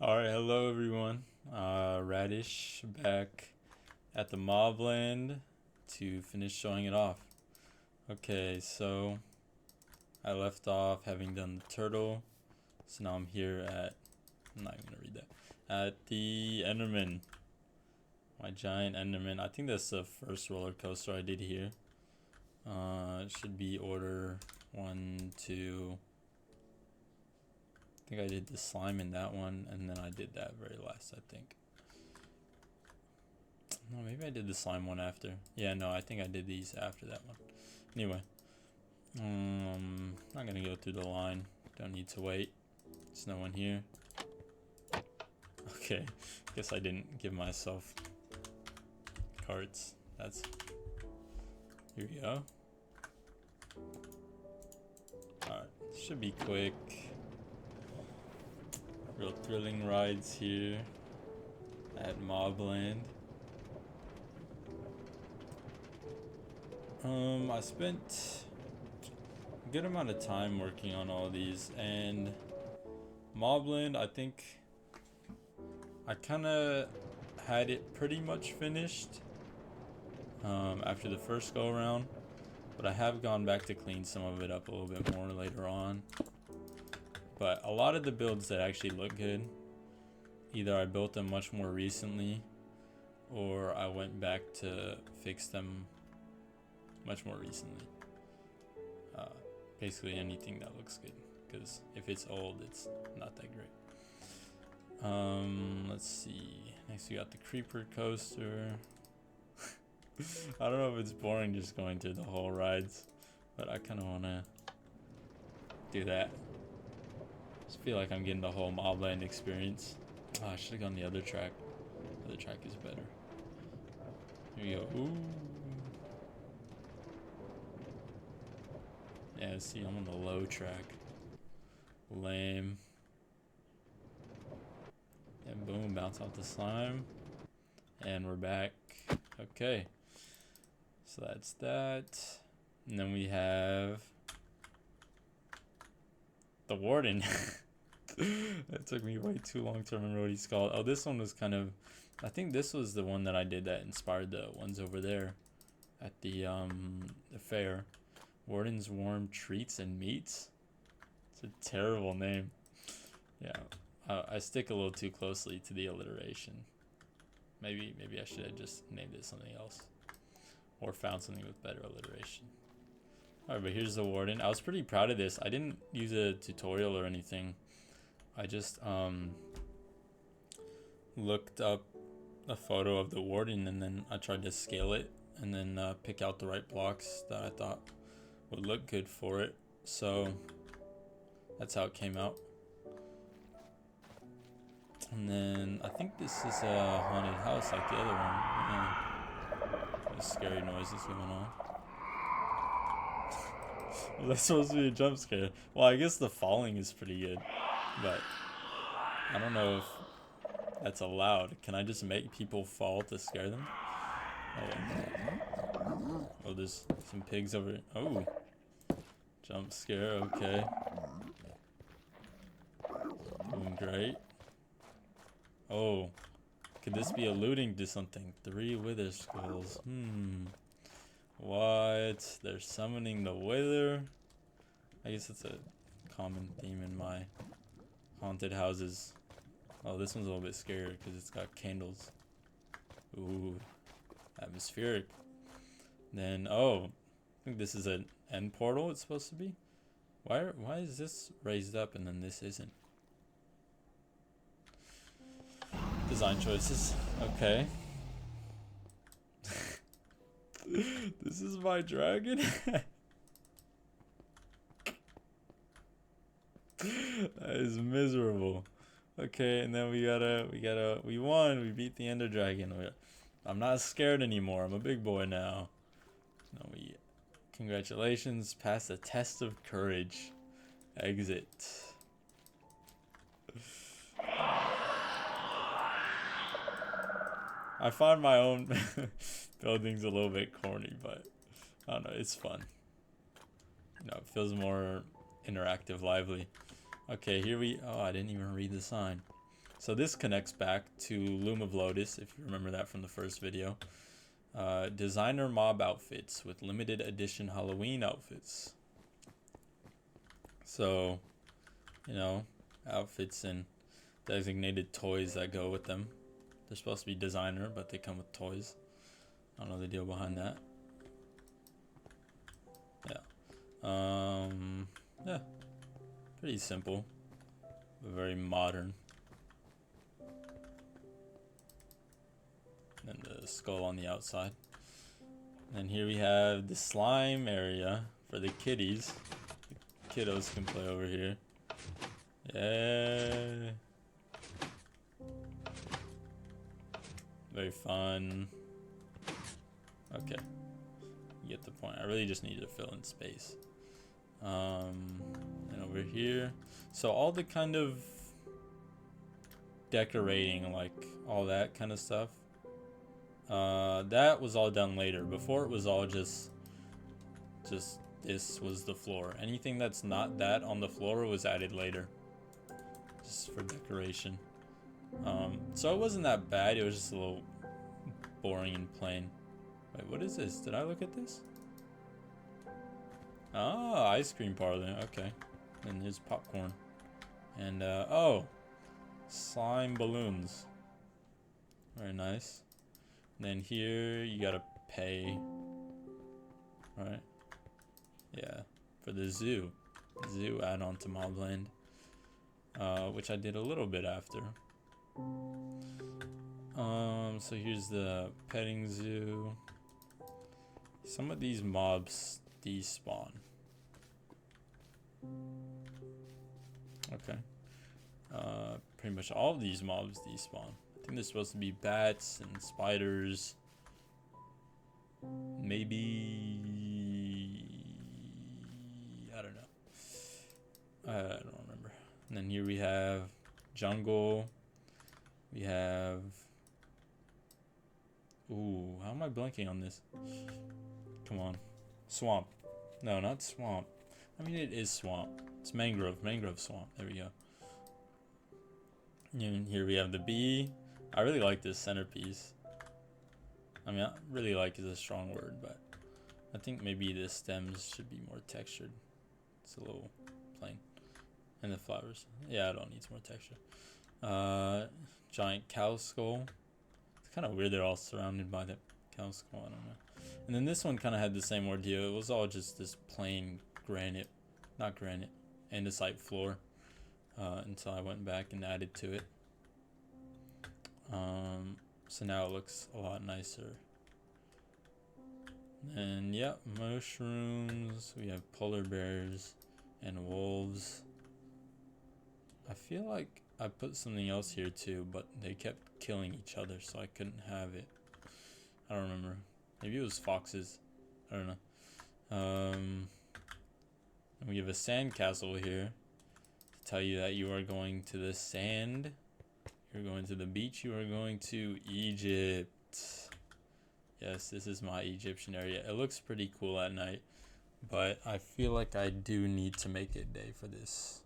Alright, hello everyone. Radish back at the Mobland to finish showing it off. Okay, so I left off having done the turtle. So now I'm here at, I'm not even gonna read that. At the Enderman. My giant Enderman. I think that's the first roller coaster I did here. It should be order 1, 2. I think I did the slime in that one, and then I did that very last, I think. No, maybe I did the slime one after. Yeah, no, I think I did these after that one. Anyway, not gonna go through the line. Don't need to wait. There's no one here. Okay, guess I didn't give myself cards. That's here we go. Alright, should be quick. Real thrilling rides here at Mobland. I spent a good amount of time working on all these, and Mobland, I think I kind of had it pretty much finished after the first go around, but I have gone back to clean some of it up a little bit more later on. But a lot of the builds that actually look good, either I built them much more recently or I went back to fix them much more recently. Basically anything that looks good, because if it's old, it's not that great. Let's see. Next we got the creeper coaster. I don't know if it's boring just going through the whole rides, but I kind of want to do that. Just feel like I'm getting the whole Mobland experience. Oh, I should have gone the other track. The other track is better. Here we go. Ooh. Yeah, see, I'm on the low track. Lame. And boom, bounce off the slime. And we're back. Okay. So that's that. And then we have the Warden. That took me way too long to remember what he's called. Oh, this one was kind of, I think this was the one that I did that inspired the ones over there at the fair. Warden's Warm Treats and Meats. It's a terrible name. Yeah, I stick a little too closely to the alliteration. Maybe I should have just named it something else, or found something with better alliteration. Alright, but here's the Warden. I was pretty proud of this. I didn't use a tutorial or anything. I just looked up a photo of the Warden, and then I tried to scale it and then pick out the right blocks that I thought would look good for it. So that's how it came out. And then I think this is a haunted house like the other one. Yeah. There's scary noises going on. Well, that's supposed to be a jump scare. Well, I guess the falling is pretty good, but I don't know if that's allowed. Can I just make people fall to scare them? Oh, there's some pigs over here. Oh, jump scare, okay. Doing great. Oh, could this be alluding to something? 3 wither skulls. What? They're summoning the wither? I guess it's a common theme in my haunted houses. Oh, this one's a little bit scarier because it's got candles. Ooh, atmospheric. Then, oh, I think this is an end portal it's supposed to be. Why is this raised up and then this isn't? Design choices. Okay. This is my dragon? That is miserable. Okay, and then we won. We beat the Ender Dragon. I'm not scared anymore. I'm a big boy now. No, congratulations, pass the test of courage. Exit. I find my own buildings a little bit corny, but I don't know, it's fun. You know, it feels more interactive, lively. Okay, here oh, I didn't even read the sign. So this connects back to Loom of Lotus, if you remember that from the first video. Designer mob outfits with limited edition Halloween outfits. So, you know, outfits and designated toys that go with them. They're supposed to be designer, but they come with toys. I don't know the deal behind that. Yeah, pretty simple, but very modern. And the skull on the outside. And here we have the slime area for the kiddies. The kiddos can play over here. Yeah. Very fun. Okay. You get the point. I really just need to fill in space. And over here. So all the kind of decorating, like all that kind of stuff. That was all done later. Before it was all just this was the floor. Anything that's not that on the floor was added later. Just for decoration. So it wasn't that bad. It was just a little boring and plain. Wait, what is this? Did I look at this? Ah, ice cream parlor. Okay. And there's popcorn. And, oh. Slime balloons. Very nice. And then here, you gotta pay. Right? Yeah. For the zoo. Zoo add-on to Mobland. Which I did a little bit after. So here's the petting zoo. Some of these mobs despawn. Okay. Pretty much all of these mobs despawn. I think there's supposed to be bats and spiders. Maybe... I don't know. I don't remember. And then here we have jungle. We have... Ooh, how am I blanking on this? Come on. Swamp. No, not swamp. I mean, it is swamp. It's mangrove swamp. There we go. And here we have the bee. I really like this centerpiece. I mean, I really like is a strong word, but I think maybe the stems should be more textured. It's a little plain. And the flowers. Yeah, I don't need some more texture. Giant cow skull. It's kind of weird they're all surrounded by the cow skull. I don't know. And then this one kind of had the same ordeal. It was all just this plain granite. Not granite. Andesite floor. Until I went back and added to it. So now it looks a lot nicer. And yeah, mushrooms. We have polar bears and wolves. I feel like I put something else here too, but they kept killing each other, so I couldn't have it. I don't remember. Maybe it was foxes. I don't know. And we have a sand castle here to tell you that you are going to the sand. You're going to the beach. You are going to Egypt. Yes, this is my Egyptian area. It looks pretty cool at night, but I feel like I do need to make it day for this.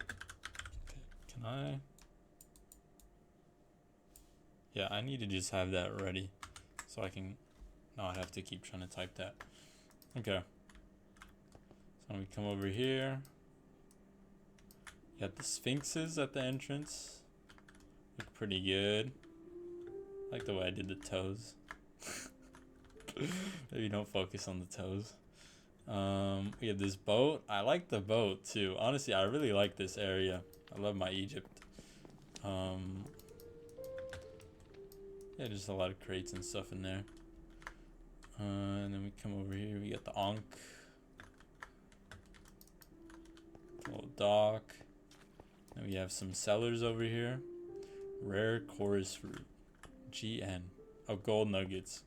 Okay, can I? Yeah, I need to just have that ready so I can not have to keep trying to type that. Okay. So we come over here. You got the sphinxes at the entrance. Look pretty good. I like the way I did the toes. Maybe don't focus on the toes. We have this boat. I like the boat too. Honestly, I really like this area. I love my Egypt. Yeah, just a lot of crates and stuff in there. And then we come over here. We got the Ankh. A little dock. And we have some sellers over here. Rare chorus fruit. GN. Oh, gold nuggets.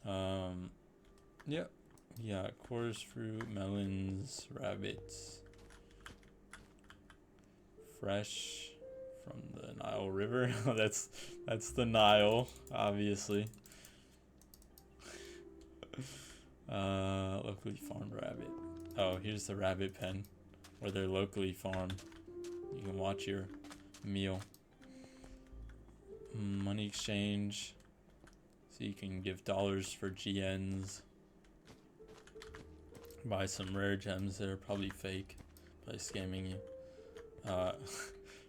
Yep. Yeah, chorus fruit, melons, rabbits. Fresh from the Nile River. that's the Nile, obviously. Locally farmed rabbit. Oh, here's the rabbit pen. where they're locally farmed. You can watch your meal. Money exchange. So you can give dollars for GNs. Buy some rare gems that are probably fake. Probably scamming you.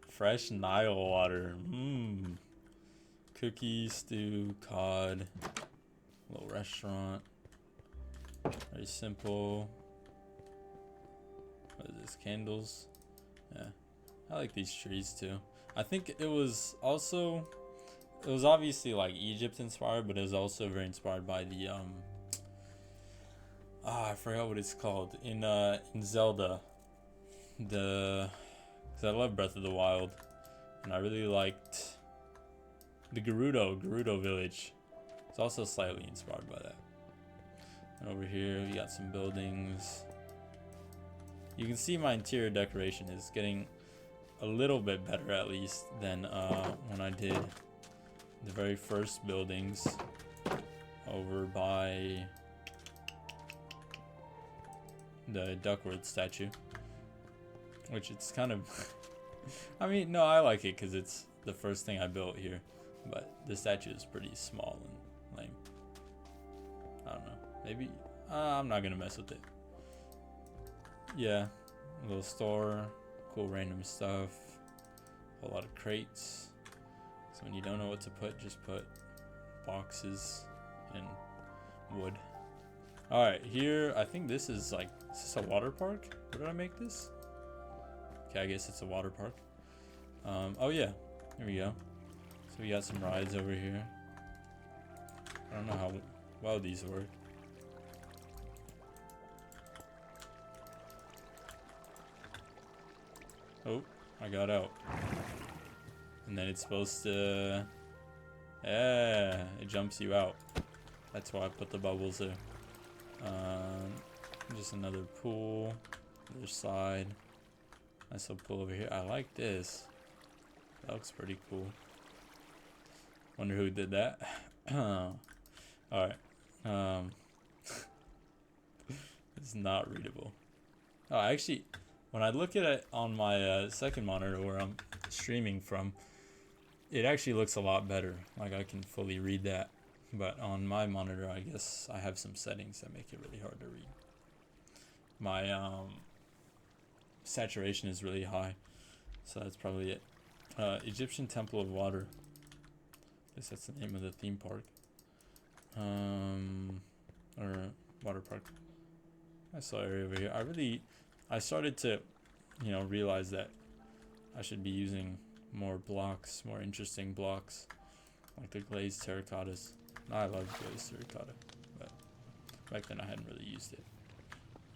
Fresh Nile water. Cookie, stew, cod. Little restaurant. Very simple. What is this? Candles. Yeah. I like these trees too. I think it was obviously like Egypt inspired, but it was also very inspired by the I forgot what it's called in Zelda. Because I love Breath of the Wild, and I really liked the Gerudo village. It's also slightly inspired by that. And over here we got some buildings. You can see my interior decoration is getting a little bit better, at least, than when I did the very first buildings over by the Duckworth statue, which it's kind of I mean, no, I like it because it's the first thing I built here, but the statue is pretty small and lame. I don't know, maybe I'm not gonna mess with it. Yeah, a little store, cool random stuff, a lot of crates. So when you don't know what to put, just put boxes and wood. Alright, here, I think this is like, is this a water park? Where did I make this? Okay, I guess it's a water park. Oh yeah, here we go. So we got some rides over here. I don't know how well these work. Oh, I got out. And then it's supposed to... Yeah, it jumps you out. That's why I put the bubbles there. Just another pool. Other side. Nice little pool over here. I like this. That looks pretty cool. Wonder who did that. Alright. It's not readable. Oh, actually, when I look at it on my second monitor where I'm streaming from, it actually looks a lot better. Like I can fully read that. But on my monitor, I guess I have some settings that make it really hard to read. My saturation is really high, so that's probably it. Egyptian Temple of Water. I guess that's the name of the theme park. Or water park. I saw area over here. I started to, realize that I should be using more blocks, more interesting blocks, like the glazed terracottas. I love glazed terracotta, but back then I hadn't really used it.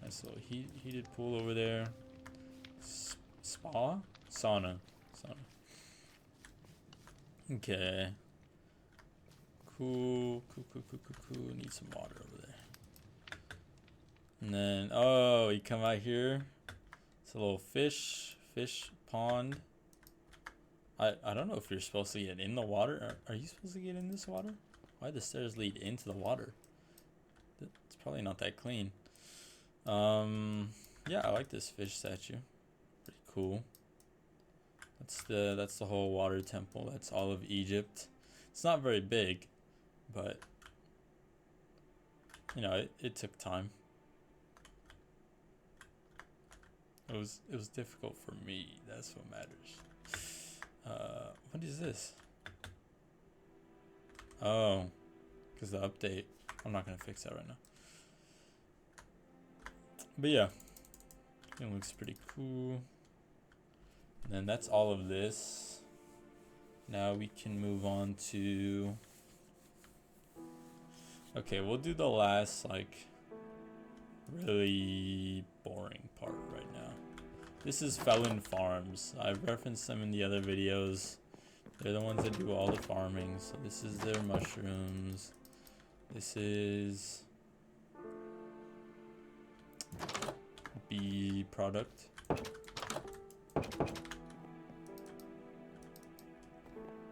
Nice little heated pool over there. Spa? Sauna. Okay. Cool. Need some water over there. And then, oh, you come out here. It's a little fish pond. I don't know if you're supposed to get in the water. Are you supposed to get in this water? Why the stairs lead into the water? It's probably not that clean. Yeah, I like this fish statue. Pretty cool. That's the whole water temple. That's all of Egypt. It's not very big, but it took time. It was difficult for me. That's what matters. What is this? Oh, because the update. I'm not gonna fix that right now. But yeah, it looks pretty cool. And then that's all of this. Now we can move on to... Okay, we'll do the last, really boring part right now. This is Felon Farms. I've referenced them in the other videos. They're the ones that do all the farming. So this is their mushrooms. This is... bee product.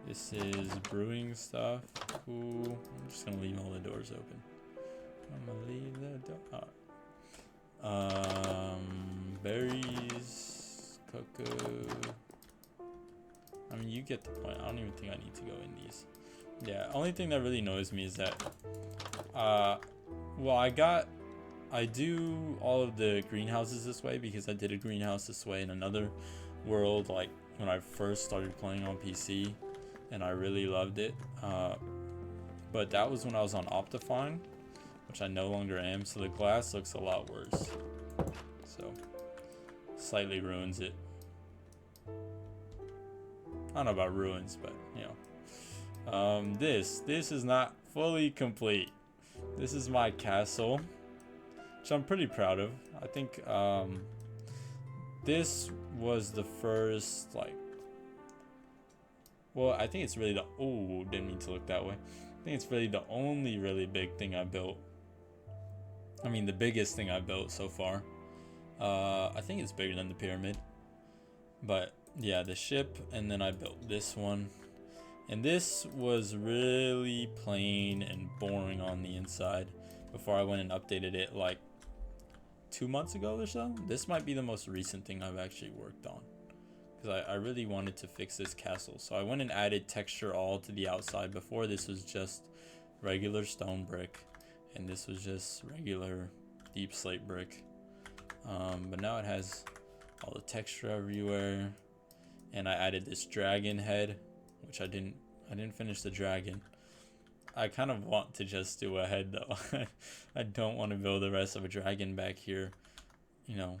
This is brewing stuff. Cool. I'm just gonna leave all the doors open. I'm gonna leave the door. berries, cocoa. I mean, you get the point. I don't even think I need to go in these. Yeah, only thing that really annoys me is that, well, I do all of the greenhouses this way because I did a greenhouse this way in another world, like when I first started playing on PC, and I really loved it. But that was when I was on Optifine, which I no longer am, so the glass looks a lot worse. So, slightly ruins it. I don't know about ruins, but you know. This is not fully complete. This is my castle, which I'm pretty proud of. I think this was the first, like, well, I think it's really the, oh, didn't mean to look that way. I think it's really the only really big thing I built. I mean, the biggest thing I built so far. I think it's bigger than the pyramid. But yeah, the ship, and then I built this one. And this was really plain and boring on the inside before I went and updated it like 2 months ago or so. This might be the most recent thing I've actually worked on, because I really wanted to fix this castle. So I went and added texture all to the outside. Before, this was just regular stone brick, and this was just regular deep slate brick. But now it has all the texture everywhere, and I added this dragon head, which I didn't finish the dragon. I kind of want to just do a head though. I don't want to build the rest of a dragon back here, you know,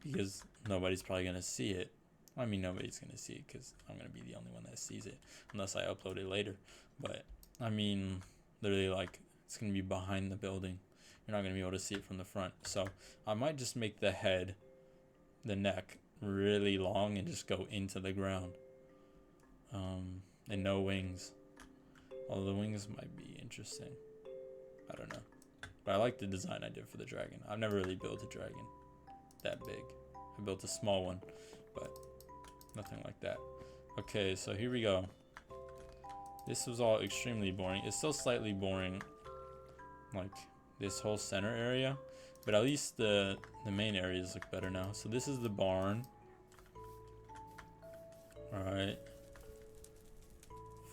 because nobody's probably gonna see it. I mean, nobody's gonna see it because I'm gonna be the only one that sees it unless I upload it later. But I mean, literally, like, it's gonna be behind the building. You're not gonna be able to see it from the front. So I might just make the head, the neck, really long and just go into the ground. And no wings. Although the wings might be interesting. I don't know. But I like the design I did for the dragon. I've never really built a dragon that big. I built a small one, but nothing like that. Okay, so here we go. This was all extremely boring. It's still slightly boring, like this whole center area, but at least the main areas look better now. So this is the barn. Alright.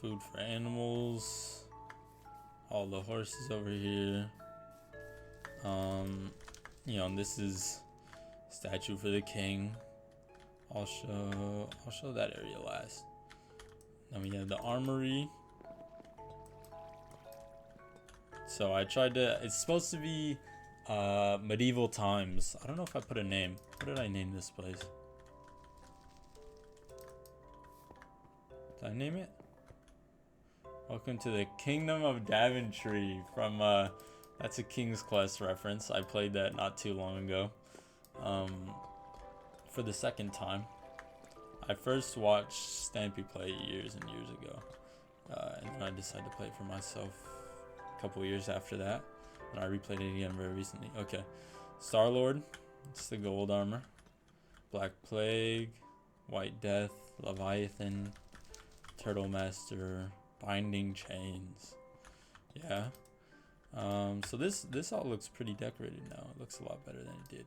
Food for animals. All the horses over here. You know, this is statue for the king. I'll show that area last. Then we have the armory. So I tried to, it's supposed to be medieval times. I don't know if I put a name. What did I name this place? Did I name it? Welcome to the Kingdom of Daventry from that's a King's Quest reference. I played that not too long ago. For the second time. I first watched Stampy play years and years ago. And then I decided to play it for myself a couple years after that. And I replayed it again very recently. Okay. Star-Lord. It's the gold armor. Black Plague. White Death. Leviathan. Turtle Master. Binding Chains. Yeah. So this all looks pretty decorated now. It looks a lot better than it did.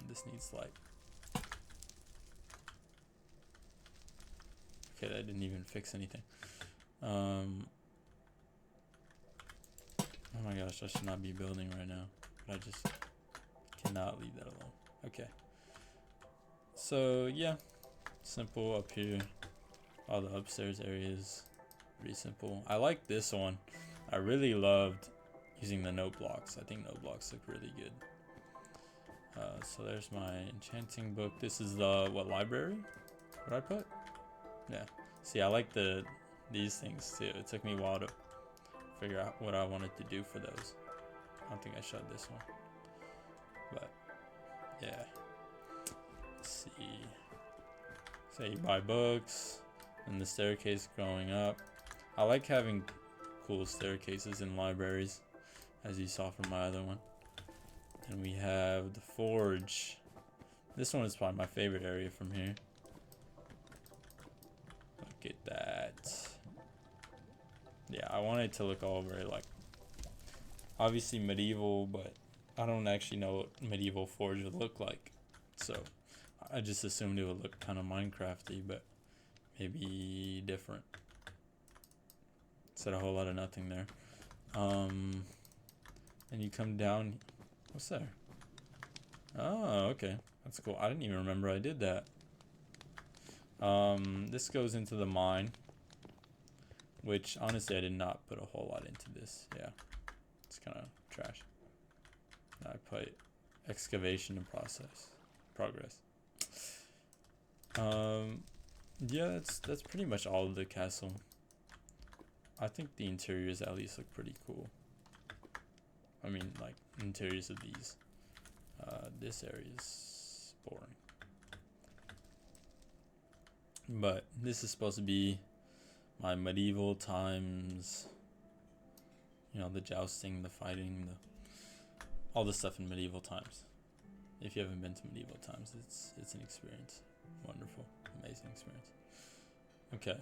This needs light. Okay, that didn't even fix anything. Oh my gosh, I should not be building right now. But I just cannot leave that alone. Okay. So yeah, simple up here. All the upstairs areas, pretty simple. I like this one. I really loved using the note blocks. I think note blocks look really good. So there's my enchanting book. This is the, what, library? What I put? Yeah. See, I like these things too. It took me a while to figure out what I wanted to do for those. I don't think I showed this one. But, yeah. Let's see. So you buy books. And the staircase going up. I like having cool staircases in libraries, as you saw from my other one. And we have the forge. This one is probably my favorite area from here. Look at that. Yeah, I want it to look all very, like, obviously medieval, but I don't actually know what medieval forge would look like, so I just assumed it would look kind of Minecrafty, but maybe different. Said a whole lot of nothing there. And you come down. What's there? Oh, okay. That's cool. I didn't even remember I did that. This goes into the mine, which honestly I did not put a whole lot into this. Yeah, it's kind of trash. I put excavation and progress. Yeah, that's pretty much all of the castle. I think the interiors at least look pretty cool. I mean, like, interiors of these. This area is boring. But this is supposed to be my medieval times. You know, the jousting, the fighting, all the stuff in medieval times. If you haven't been to medieval times, it's an experience. Wonderful, amazing experience. Okay.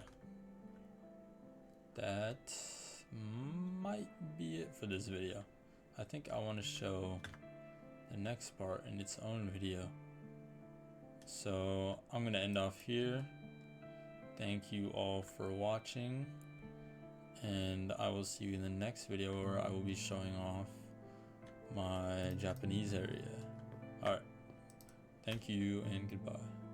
That might be it for this video. I think I want to show the next part in its own video. So I'm gonna end off here. Thank you all for watching, and I will see you in the next video where I will be showing off my Japanese area. Alright, thank you and goodbye.